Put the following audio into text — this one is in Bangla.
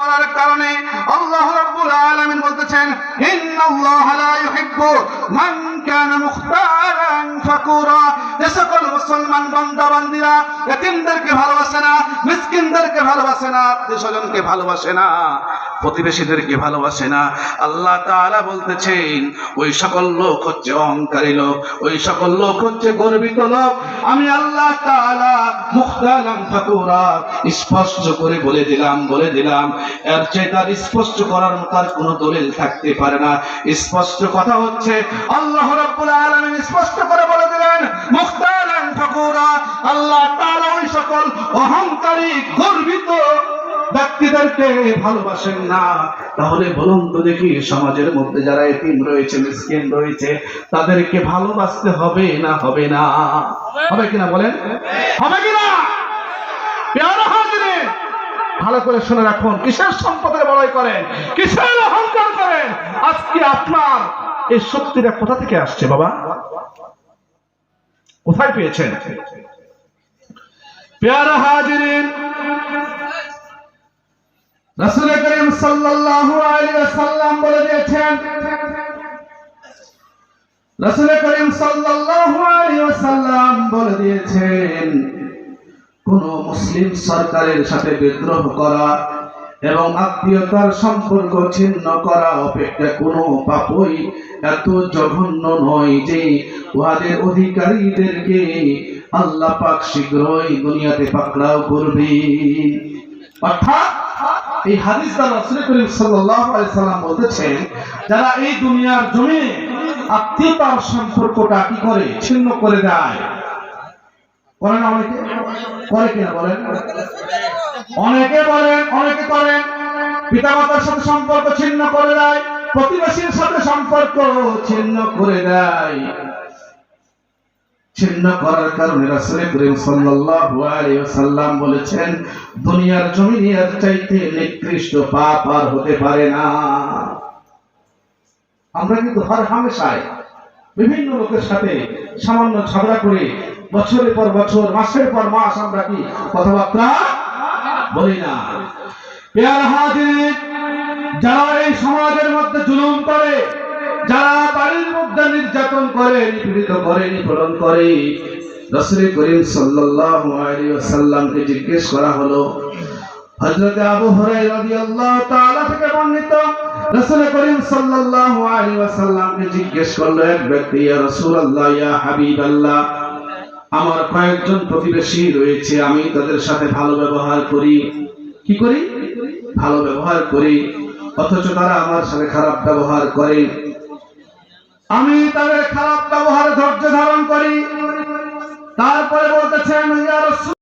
করার কারণে আল্লাহ রাব্বুল আলামিন বলতেছেন ইন্নাল্লাহা লা ইউহিব্বু মান কানা মুখতালান ফাকুরা। যে সকল মুসলমান বান্দা বান্দীরা এতিমদেরকে ভালোবাসে না, মিসকিনদেরকে ভালোবাসে না, আত্মীয়স্বজনকে ভালোবাসে না, প্রতিবেশীদেরকে ভালোবাসে না, আল্লাহ তাআলা বলতেছেন ওই সকল লোক হচ্ছে অহংকারী লোক, ওই সকল লোক হচ্ছে গর্বিত লোক। আমি আল্লাহ তাআলা মুখতালান ফাকুরা স্পষ্ট করে বলে দিলাম এর চেয়ে তার স্পষ্ট করার মতো আর কোনো দলিল থাকতে পারে না। স্পষ্ট কথা হচ্ছে আল্লাহ রাব্বুল আলামিন স্পষ্ট করে বলে দিলেন মুখতালান ফাকুরা। আল্লাহ তাআলা ওই সকল অহংকারী গর্বিত ব্যক্তিদেরকে ভালোবাসেন না। তাহলে বলুন তো দেখি, সমাজের মধ্যে যারা এতিম রয়েছে, মিসকিন রয়েছে, তাদেরকে ভালোবাসতে হবে না হবে না? হবে কিনা বলেন? হবে কিনা? প্রিয় হাজিরিন, ভালো করে শুনে রাখুন, কিসের সম্পদের বড়াই করেন, কিসের অহংকার করেন? আজকে আপনার এই শক্তিটা কোথা থেকে আসছে বাবা? কোথায় পেয়েছেন? প্রিয় হাজিরিন, রাসূল করিম সাল্লাল্লাহু আলাইহি ওয়াসাল্লাম বলে দিয়েছেন, রাসূল করিম সাল্লাল্লাহু আলাইহি ওয়াসাল্লাম বলে দিয়েছেন কোন মুসলিম সরকারের সাথে বিদ্রোহ করা এবং আত্মীয়তার সম্পর্ক ছিন্ন করা অপেক্ষা কোনো পাপই এত জঘন্য নয় যে উহাদের অধিকারীদেরকে আল্লাহ পাক শীঘ্রই দুনিয়াতে পাকড়াও করবে। অর্থাৎ এই হাদিস দ্বারা রাসূল করিম সাল্লাল্লাহু আলাইহি সাল্লাম বলতেছেন, যারা এই দুনিয়ার জমিনে আত্মীয়তার সম্পর্কটা কি করে? ছিন্ন করে দেয়। করে না? অনেকে করে কিনা বলেন? অনেকে বলেন, অনেকে করেন। পিতামাতার সাথে সম্পর্ক ছিন্ন করে দেয়, প্রতিবেশীর সাথে সম্পর্ক ছিন্ন করে দেয়। ছিন্ন করার কারণে রাসূল করিম সাল্লাল্লাহু আলাইহি ওয়াসাল্লাম বলেছেন দুনিয়ার জমিনে এর চাইতে নিকৃষ্ট পাপ আর হতে পারে না। আমরা কিন্তু হর হামেশায় বিভিন্ন লোকের সাথে সামান্য ঝগড়া করে বছরের পর বছর, মাসের পর মাস আমরা কি কথাবার্তা বলি না? প্রিয় হাজির, যারা এই সমাজের মধ্যে জুলুম করে, যারা বাড়ির মধ্যে নির্যাতন করে, নিপীড়িত করে, নিপীড়ন করে, রাসূল করিম সাল্লাল্লাহু আলাইহি ওয়াসাল্লামকে জিজ্ঞেস করা হলো, হযরত আবু হুরায়রা রাদিয়াল্লাহু তাআলা থেকে বর্ণিত, রাসূল করিম সাল্লাল্লাহু আলাইহি ওয়াসাল্লামকে জিজ্ঞেস করলো এক ব্যক্তি, ইয়া রাসূলুল্লাহ, ইয়া হাবিবাল্লাহ, আমার কয়েকজন প্রতিবেশী রয়েছে, আমি তাদের সাথে ভালো ব্যবহার করি। কি করি? ভালো ব্যবহার করি, অথচ তারা আমার সাথে খারাপ ব্যবহার করে। আমি তাদের খারাপ ব্যবহার ধৈর্য ধারণ করি। তারপরে বলতেছেন, ইয়া রাসূল